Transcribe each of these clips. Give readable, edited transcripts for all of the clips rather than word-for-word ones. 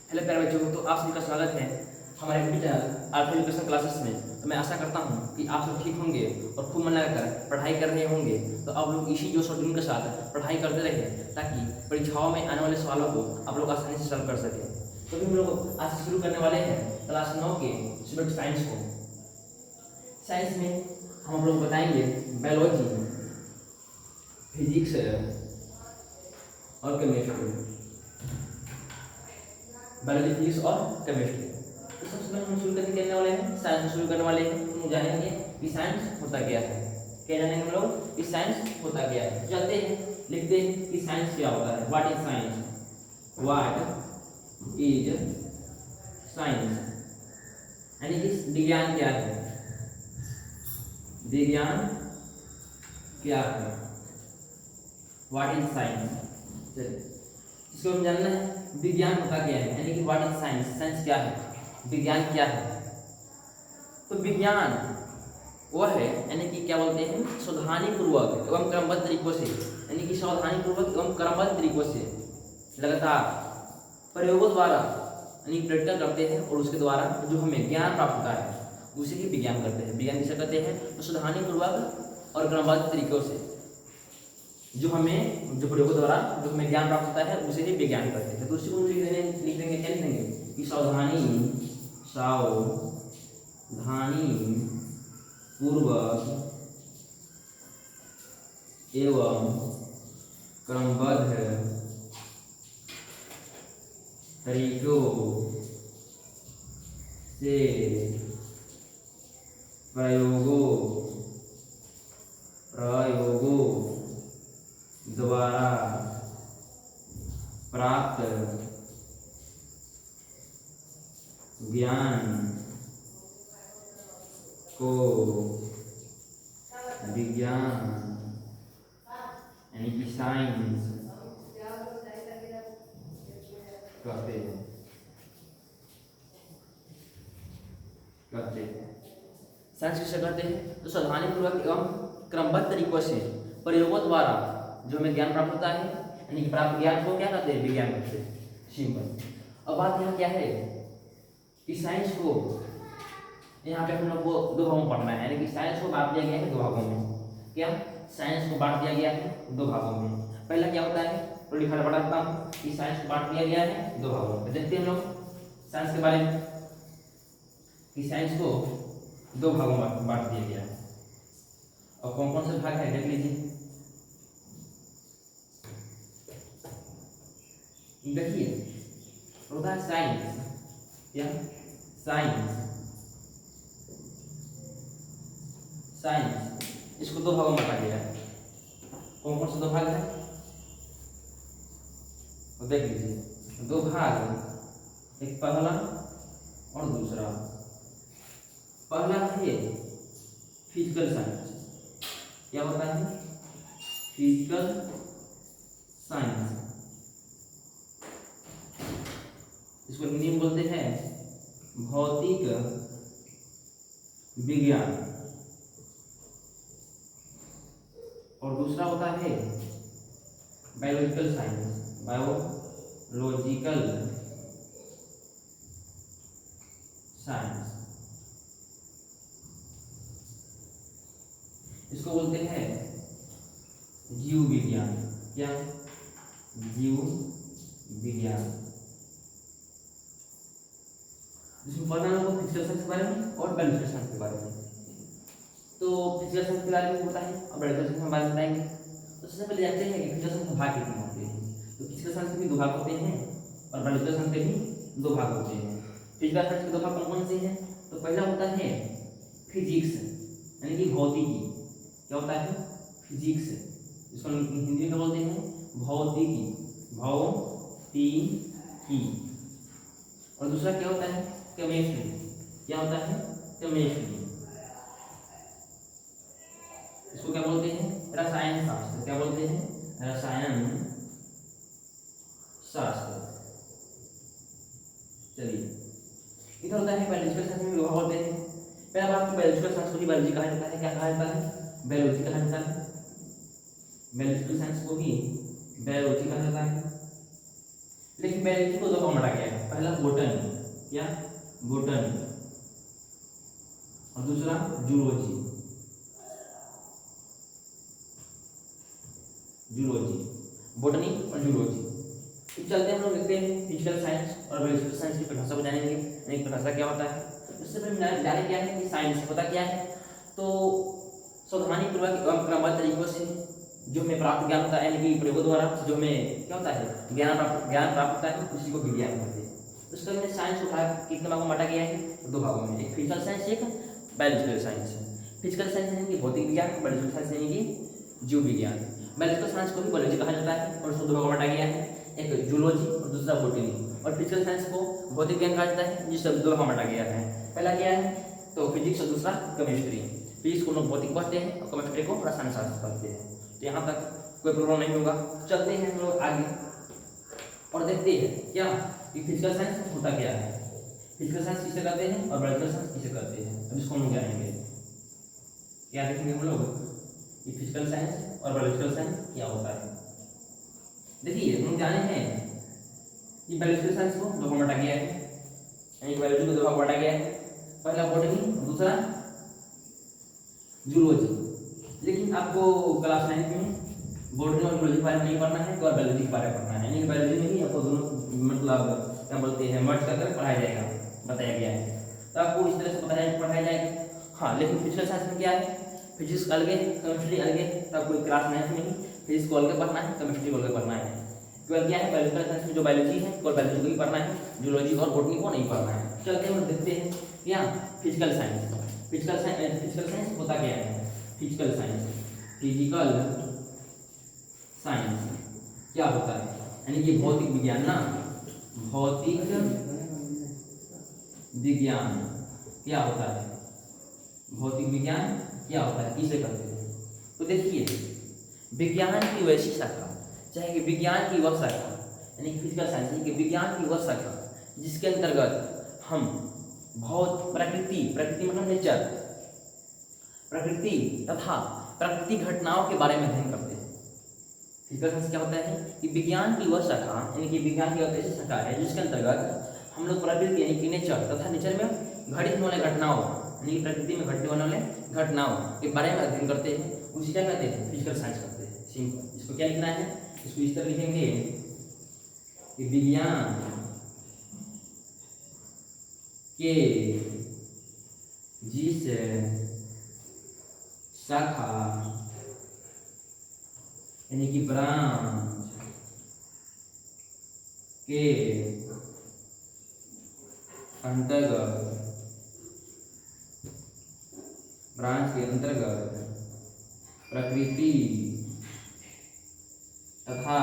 Hello प्यारे बच्चों, तो आप सभी का स्वागत है हमारे यूट्यूब चैनल आर्थ एजुकेशन क्लासेस में। तो मैं आशा करता हूं कि आप सब ठीक होंगे और खूब मन लगाकर पढ़ाई कर रहे होंगे। तो आप लोग इसी जोश और जुनून के साथ पढ़ाई करते रहें ताकि परीक्षाओं में आने वाले सवालों को आप लोग आसानी से सॉल्व कर सकें। तो अभी हम लोग आज से शुरू करने वाले हैं क्लास 9 के सब्जेक्ट साइंस को। साइंस में हम लोग बताएंगे बायोलॉजी, फिजिक्स और केमिस्ट्री। बायोलॉजी, फिजिक्स और केमिस्ट्री। तो सबसे पहले हम शुरू करने वाले हैं साइंस से शुरू करने वाले हैं। हम जानेंगे कि साइंस होता क्या है। क्या जानेंगे हम लोग कि साइंस होता क्या है। चलते हैं, लिखते हैं कि साइंस क्या होता है। What is science? What is science यानी कि विज्ञान क्या है। विज्ञान क्या है? What is science. चलिए इसको हम जानना है विज्ञान होता क्या है, यानी कि व्हाट इज साइंस। साइंस क्या है, विज्ञान क्या है। तो विज्ञान वह है यानी कि क्या बोलते हैं, सावधानी पूर्वक एवं क्रमबद्ध तरीकों से, यानी कि सावधानी पूर्वक एवं क्रमबद्ध तरीकों से लगातार प्रयोगों द्वारा यानी प्रैक्टिकल करते हैं और उसके द्वारा जो हमें ज्ञान प्राप्त होता है उसे ही विज्ञान करते हैं। विज्ञान किसे कहते हैं? तो सावधानी पूर्वक और क्रमबद्ध तरीकों से जो प्रयोगों द्वारा जो हमें ज्ञान प्राप्त होता है उसे ही विज्ञान करते हैं। तो उसी को लिख देंगे क्या लिख देंगे कि सावधानी पूर्वक एवं क्रमबद्ध तरीकों से प्रयोगों द्वारा प्राप्त ज्ञान को विज्ञान यानी कि साइंस कहते हैं। साइंस किसे कहते हैं? तो सावधानी पूर्वक एवं क्रमबद्ध तरीकों से प्रयोगों द्वारा जो हमें ज्ञान प्राप्त होता है, यानी कि प्राप्त ज्ञान को क्या कहते हैं? विज्ञान कहते हैं। सिंपल। अब बात यहाँ क्या है कि साइंस को यहाँ पे हम लोग को दो भागों में पढ़ना है, यानी कि साइंस को बांट दिया गया है दो भागों में। क्या? साइंस को बांट दिया गया है दो भागों में। पहला क्या होता है, तो लिखा पढ़ाता हूँ कि साइंस को बांट दिया गया है दो भागों में। देखते हैं हम लोग साइंस के बारे में कि साइंस को दो भागों में बांट दिया गया है। और कौन कौन से भाग है देख लीजिए। देखिए होता है साइंस। क्या? साइंस इसको दो भागों में बांटा गया है। कौन कौन से दो भाग है तो देख लीजिए। दो भाग, एक पहला और दूसरा। पहला है फिजिकल साइंस। क्या होता है? Physical science. इसको हिंदी में बोलते हैं भौतिक विज्ञान। और दूसरा होता है बायोलॉजिकल साइंस। बायोलॉजिकल साइंस इसको बोलते हैं जीव विज्ञान। क्या? जीव विज्ञान। इसमें पढ़ना होगा फिजिकल साइंस के बारे में और बायोलॉजिकल साइंस के बारे में। तो फिजिकल साइंस के बारे में होता है और बायोलॉजिकल साइंस के बारे में बताएंगे। तो सबसे पहले जानते हैं कि फिजिकल साइंस के भाग कितने होते हैं। तो फिजिकल साइंस के भी दो भाग होते हैं और बायोलॉजिकल साइंस के भी दो भाग होते हैं। फिजिकल साइंस के दो भाग कौन कौन से हैं? तो पहला होता है फिजिक्स यानी कि भौतिकी। क्या होता है? फिजिक्स। इसको हिंदी में बोलते हैं भौतिकी। और दूसरा क्या होता है? केमिस्ट्री। क्या होता है? केमिस्ट्री। इसको क्या बोलते हैं? रसायन शास्त्र। क्या बोलते हैं? रसायन शास्त्र। चलिए इधर होता है बायोलॉजिकल साइंस में विभाग होते हैं। पहला बात बायोलॉजिकल साइंस को ही बायोलॉजी कहा जाता है। क्या कहा जाता है? बायोलॉजी कहा जाता है। बायोलॉजिकल साइंस को ही बायोलॉजी कहा जाता है। लेकिन बायोलॉजी को दो भाग में बांटा गया है। पहला बोटनी, क्या बोटनी, और दूसरा जूलॉजी, जूलॉजी, बोटनी और जूलॉजी। तो चलते हैं हम लोग देखते हैं फिजिकल साइंस और बायोलॉजिकल साइंस की परिभाषा को जानेंगे। यानी परिभाषा क्या होता है, उससे पहले जाने क्या है कि साइंस होता क्या है। तो सावधानी पूर्वक एवं क्रमबद्ध तरीकों से जो हमें प्राप्त ज्ञान होता है, यानी कि प्रयोगों द्वारा जो हमें क्या होता है ज्ञान प्राप्त होता है, उसी को विज्ञान कहते हैं। तो इसका हमने साइंस उठा कितने भागों में बांटा गया है, दो भागों में, एक फिजिकल साइंस, एक बायोलॉजिकल साइंस। फिजिकल साइंस यानी कि भौतिक विज्ञान, बायोलॉजिकल साइंस यानी कि जीव विज्ञान। बायोलॉजिकल साइंस को भी बायोलॉजी कहा जाता है और उसको दो भागों में बांटा गया है, एक जूलॉजी और दूसरा बोटनी। और फिजिकल साइंस को भौतिक विज्ञान कहा जाता है, जिससे दो भागों में बांटा गया है। पहला क्या है तो फिजिक्स और दूसरा केमिस्ट्री। फिजिक्स को लोग भौतिक पढ़ते हैं और केमिस्ट्री को रसायन शास्त्र पढ़ते हैं। तो यहाँ तक कोई प्रॉब्लम नहीं होगा। चलते हैं हम लोग आगे और देखते हैं क्या कि फिजिकल साइंस होता क्या है, फिजिकल साइंस किसे करते हैं और बायोलॉजिकल साइंस किसे करते हैं। अब इसको हम लोग जानेंगे, क्या देखेंगे हम लोग कि फिजिकल साइंस और बायोलॉजिकल साइंस क्या होता है। देखिए हम जाने हैं कि बायोलॉजिकल साइंस को दो भाग बांटा गया है, यानी कि बायोलॉजी को दो भाग बांटा गया है, पहला बोटनी, दूसरा जूलॉजी। लेकिन आपको क्लास 9 में बोटनी और जूलॉजी के बारे में नहीं पढ़ना है, और बायोलॉजी के बारे में पढ़ना है। यानी कि बायोलॉजी में ही आपको दोनों मतलब क्या बोलते हैं मर्ज करके पढ़ाया जाएगा, बताया गया है। तो आपको इस तरह से पढ़ाया जाएगा। हाँ, लेकिन फिजिकल साइंस में क्या है, फिजिक्स अलग है, केमिस्ट्री अलग है। तो आपको क्लास 9 में ही फिजिक्स को अलग पढ़ना है, केमिस्ट्री को अलग पढ़ना है। केवल क्या है बायोलॉजिकल साइंस में जो बायोलॉजी है और बायोलॉजी को ही पढ़ना है, जूलॉजी और बोटनी को नहीं पढ़ना है। चलते हैं देखते हैं क्या फिजिकल साइंस। फिजिकल साइंस होता क्या है, फिजिकल साइंस क्या होता है, यानी कि भौतिक विज्ञान ना, भौतिक विज्ञान क्या होता है, भौतिक विज्ञान क्या होता है, किसे कहते हैं। तो देखिए विज्ञान की वैसी शाखा, चाहे कि विज्ञान की वह शाखा, यानी कि फिजिकल साइंस यानी कि विज्ञान की वह शाखा जिसके अंतर्गत हम प्रकृति मतलब नेचर, प्रकृति तथा प्राकृतिक घटनाओं के बारे में अध्ययन करते हैं। फिजिकल साइंस क्या होता है कि विज्ञान की वह शाखा, यानी कि विज्ञान की ऐसी शाखा है जिसके अंतर्गत हम लोग प्रकृति यानी कि नेचर तथा नेचर में घटित होने वाले घटनाओं, यानी कि प्रकृति में घटने वाले घटनाओं के बारे में अध्ययन करते हैं। उसी क्या कहते हैं, फिजिकल साइंस करते हैं। सिंपल, इसको क्या लिखना है, इसको इस तरह लिखेंगे कि विज्ञान के जिस शाखा यानी कि ब्रांच के अंतर्गत प्रकृति तथा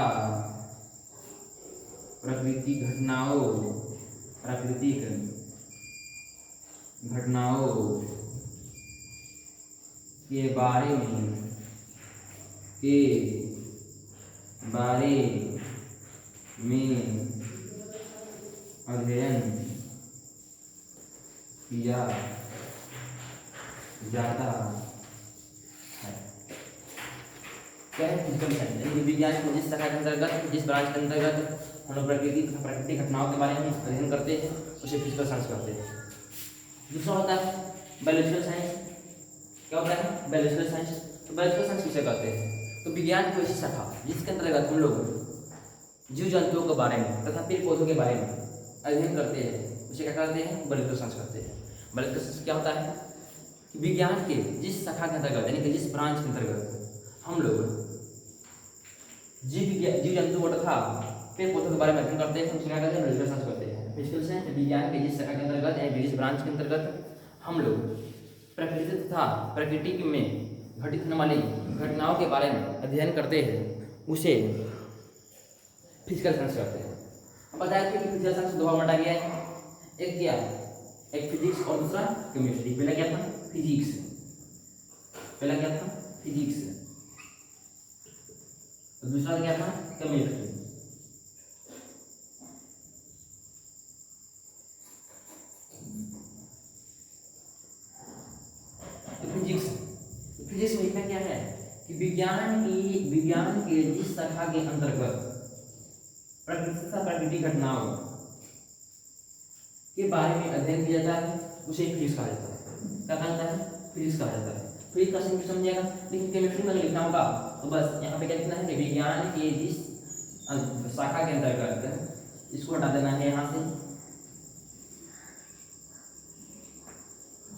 प्राकृतिक घटनाओं के बारे में अध्ययन किया जाता है। क्या है फिजिकल साइंस, विज्ञान को जिस शाखा के अंतर्गत, जिस ब्रांच के अंतर्गत हम लोग प्रकृति तथा प्राकृतिक घटनाओं के बारे में अध्ययन करते हैं, उसे फिजिकल साइंस करते हैं। दूसरा होता है बायोलॉजिकल साइंस। क्या होता है बायोलॉजिकल साइंस, तो बायोलॉजिकल साइंस किसे कहते हैं, तो विज्ञान की वैसी शाखा जिसके अंतर्गत हम लोग जीव जंतुओं के बारे में तथा पेड़ पौधों के बारे में अध्ययन करते हैं, उसे क्या करते हैं, बायोलॉजिकल साइंस करते हैं। बायोलॉजिकल साइंस क्या होता है कि विज्ञान के जिस शाखा के अंतर्गत, यानी कि जिस ब्रांच के अंतर्गत हम लोग जीव जंतुओं तथा पेड़ पौधों के बारे में अध्ययन करते हैं, उसे क्या करते हैं, बायोलॉजिकल साइंस करते हैं। फिजिकल साइंस विज्ञान के जिस शाखा के अंतर्गत, यानी कि जिस ब्रांच के अंतर्गत हम लोग प्रकृति तथा प्रकृति में घटित होने वाली घटनाओं के बारे में अध्ययन करते हैं, उसे फिजिकल साइंस करते हैं। अब बताया कि फिजिकल साइंस दो भाग बांटा गया है, एक क्या, एक फिजिक्स और दूसरा केमिस्ट्री। पहला क्या था फिजिक्स, और दूसरा क्या था केमिस्ट्री। फिजिक्स में लिखना क्या है कि विज्ञान के जिस शाखा के अंतर्गत प्रकृति तथा प्राकृतिक घटनाओं के बारे में अध्ययन किया जाता है उसे फिजिक्स कहा जाता है। क्या कहा जाता है? फिजिक्स कहा जाता है। फिजिक्स का सिंपल समझिएगा, लेकिन केमिस्ट्री में लिखना होगा तो बस यहाँ पे क्या लिखना है कि विज्ञान के जिस शाखा के अंतर्गत, इसको हटा देना है यहाँ से,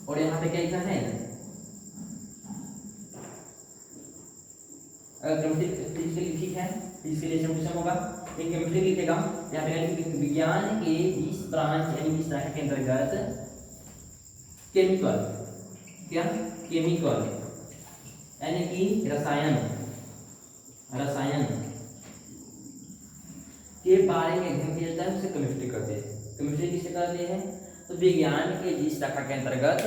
और यहाँ पे क्या लिखना है, अगर केमिस्ट्री फिजिक्स के लिए ठीक है, फिजिक्स के लिए सिंपल होगा, एक केमिस्ट्री लिखेगा यहाँ पे लिखेगा विज्ञान के जिस ब्रांच यानी इस शाखा के अंतर्गत केमिकल, क्या केमिकल यानी कि रसायन, रसायन के बारे में अध्ययन किया जाता है उसे केमिस्ट्री कहते हैं। केमिस्ट्री किसे कहते हैं? तो विज्ञान के जिस शाखा के अंतर्गत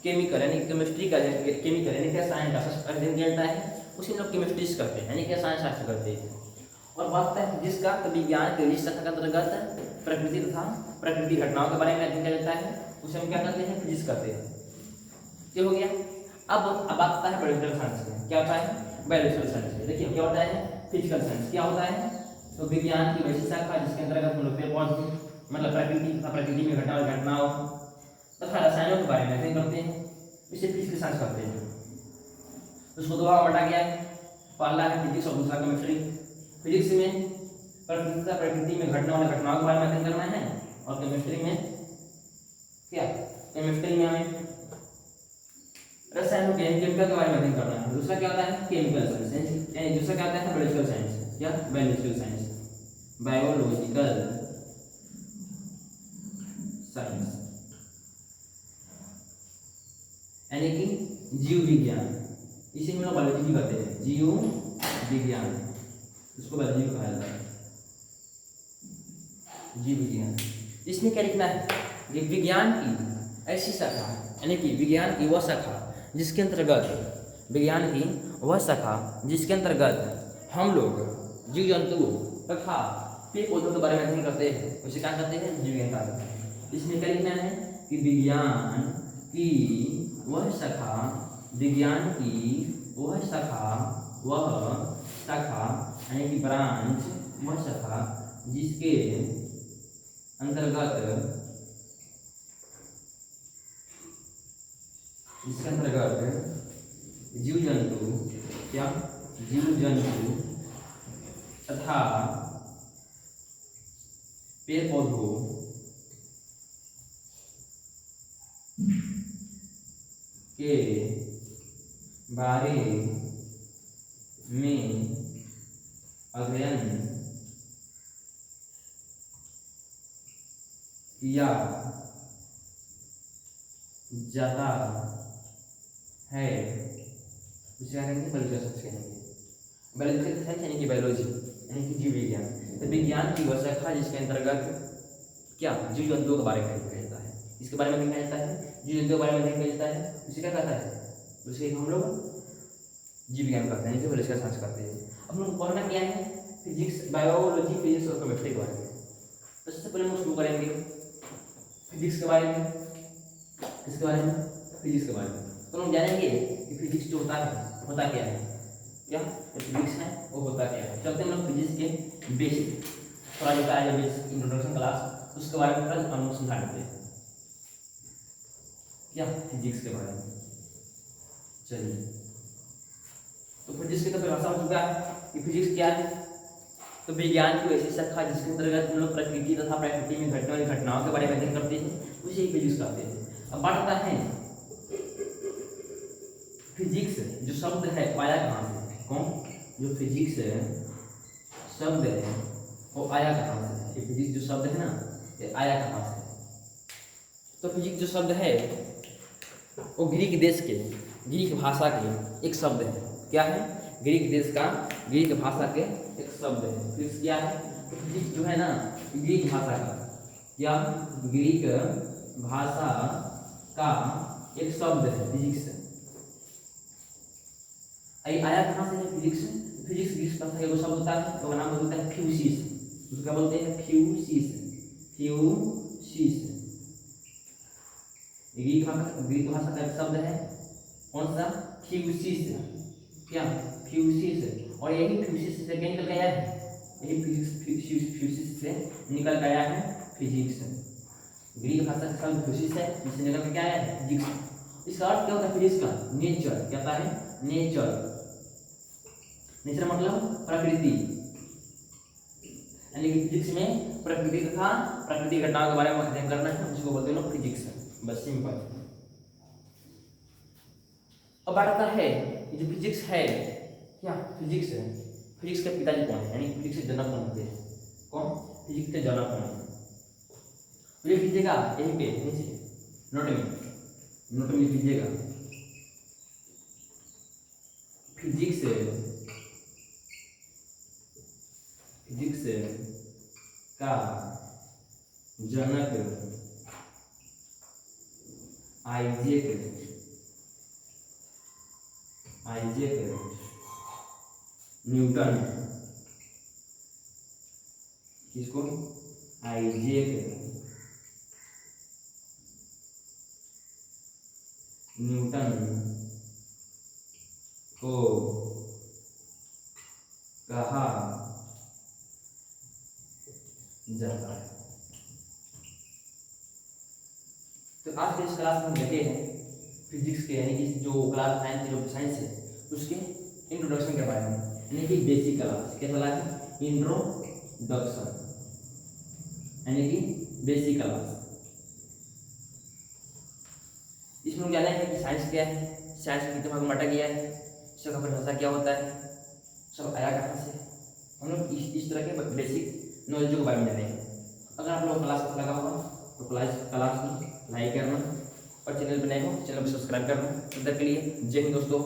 केमिकल यानी केमिस्ट्री का केमिकल यानी रसायन का अध्ययन किया जाता है उसे लोग केमिस्ट्री कहते हैं, यानी कि रसायन शास्त्र करते हैं। और बात है जिसका तो विज्ञान के जिस शाखा के अंतर्गत प्रकृति तथा प्रकृति घटनाओं के बारे में अध्ययन किया जाता है उसे हम क्या कहते हैं? फिजिक्स कहते हैं। क्या हो गया? अब आता है बायोलॉजिकल साइंस में। क्या होता है? बायोलॉजिकल साइंस में देखिए क्या होता है? फिजिकल साइंस क्या होता है? तो विज्ञान की वैसी शाखा जिसके अंतर्गत हम लोग पेड़ पौधे मतलब प्रकृति तथा प्रकृति में घटनाओं तथा रसायनों के बारे में अध्ययन करते हैं, इसे फिजिकल साइंस कहते हैं। उसको दो भाग बटा गया है, पहला है फिजिक्स और दूसरा केमिस्ट्री। फिजिक्स में प्रकृति तथा प्रकृति में घटना वाले घटनाओं के बारे में अध्ययन करना है, और केमिस्ट्री में क्या? केमिस्ट्री में हमें रसायनों के केमिकल के बारे में अध्ययन करना है। दूसरा क्या होता है? केमिकल साइंस, यानी दूसरा क्या होता है? Biological science. क्या? बायोलॉजिकल साइंस, बायोलॉजिकल साइंस यानी कि जीव विज्ञान, इसे हम लोग बायोलॉजी भी कहते हैं, जीव विज्ञान, इसको बायोलॉजी कहा जाता है, जीव विज्ञान। इसमें क्या लिखना है कि विज्ञान की ऐसी शाखा यानी कि विज्ञान की वह शाखा जिसके अंतर्गत, विज्ञान की वह शाखा जिसके अंतर्गत हम लोग जीव जंतुओं तथा पेड़ पौधों के बारे में अध्ययन करते हैं उसे क्या कहते हैं? जीव विज्ञान कहते हैं। इसमें क्या लिखना है कि विज्ञान की वह शाखा, विज्ञान की वह शाखा, वह शाखा यानी कि ब्रांच, वह शाखा जिसके अंतर्गत, जिसके अंतर्गत जीव जंतु, क्या? जीव जंतु तथा पेड़ पौधों के बारे में अध्ययन किया जाता है उसे क्या कहेंगे? बायोलॉजिकल साइंस कहेंगे। बायोलॉजिकल साइंस यानी कि बायोलॉजी यानी कि जीव विज्ञान, तो विज्ञान की वह शाखा जिसके अंतर्गत क्या? जीव जंतुओं के बारे में अध्ययन किया जाता है। इसके बारे में लिखा जाता है, जीव जंतुओं के बारे में अध्ययन किया जाता है, उसे क्या कहता है? उसे हम लोग जीव विज्ञान करते हैं, बायोलॉजिकल साइंस करते हैं। अब हम लोग पढ़ना क्या है? फिजिक्स, बायोलॉजी, फिजिक्स और केमिस्ट्री के बारे में। तो सबसे पहले हम शुरू करेंगे फिजिक्स के बारे में। किसके बारे में? फिजिक्स के बारे में। तो हम जानेंगे कि फिजिक्स जो होता है होता क्या है, क्या फिजिक्स है वो होता क्या है। चलते हैं हम लोग फिजिक्स के बेसिक, थोड़ा जो है जब बेसिक इंट्रोडक्शन क्लास उसके बारे में थोड़ा हम लोग समझा देते हैं, क्या फिजिक्स के बारे में। चलिए, तो फिजिक्स की तो परिभाषा हो चुका है कि फिजिक्स क्या है। तो विज्ञान की वैसी शाखा जिसके अंतर्गत हम लोग प्रकृति तथा प्रकृति में घटने वाली घटनाओं के बारे में अध्ययन करते हैं उसे ही फिजिक्स कहते हैं। अब बात आता है फिजिक्स जो शब्द है आया कहाँ से? कौन? जो फिजिक्स शब्द है वो आया कहाँ से? ये फिजिक्स जो शब्द है ना ये आया कहाँ से? तो फिजिक्स जो शब्द है वो ग्रीक देश के, ग्रीक भाषा के एक शब्द है। क्या है? ग्रीक देश का, ग्रीक भाषा के एक शब्द है। फिजिक्स क्या है? तो फिजिक्स जो है ना ग्रीक भाषा का, या ग्रीक भाषा का एक शब्द है फिजिक्स। आया कहाँ से है फिजिक्स? फिजिक्स ग्रीक भाषा का शब्द होता है, तो नाम होता है फ्यूसिस। उसको क्या बोलते हैं? फ्यूसिस, फ्यूसिस। ग्रीक भाषा का एक शब्द है, कौन सा? फ्यूसिस। क्या? फ्यूसिस। और यही फ्यूसिस से क्या निकल गया है? यही फ्यूसिस से निकल गया है फिजिक्स। ग्रीक भाषा का शब्द फिजिक्स है, जिससे निकल के क्या है फिजिक्स। इसका अर्थ क्या होता है फिजिक्स का? नेचर। क्या होता है? नेचर। नेचर मतलब प्रकृति, यानी कि फिजिक्स में प्रकृति तथा प्रकृति घटनाओं के बारे में अध्ययन करना है, उसको बोलते हैं लोग फिजिक्स। बस सिंपल। अब बात आता है कि जो फिजिक्स है, क्या फिजिक्स है, फिजिक्स के पिताजी कौन है, यानी फिजिक्स के जनक कौन होते हैं? कौन? फिजिक्स के जनक कौन है? तो ये कीजिएगा यहीं पे नीचे नोट में कीजिएगा। फिजिक्स का जनक आइजैक न्यूटन। किसको? आइजैक न्यूटन को कहा जाता है। तो आज के इस क्लास में हम देखे हैं फिजिक्स के, यानी कि जो क्लास 9 की जो साइंस है उसके इंट्रोडक्शन के बारे में, यानी कि बेसिक क्लास। क्या चला है? इंट्रोडक्शन, यानी कि बेसिक क्लास। इसमें जाना है कि साइंस क्या है, साइंस में कितने भाग में बांटा गया है, इसका परिभाषा क्या होता है, सब आया कहाँ से। हम लोग इस तरह के बेसिक नॉलेज के बारे में जानेंगे। अगर आप लोग क्लास अच्छा लगा होगा तो क्लास को लाइक करना और चैनल बनाए हो चैनल को सब्सक्राइब करना। तब तक के लिए जय हिंद दोस्तों।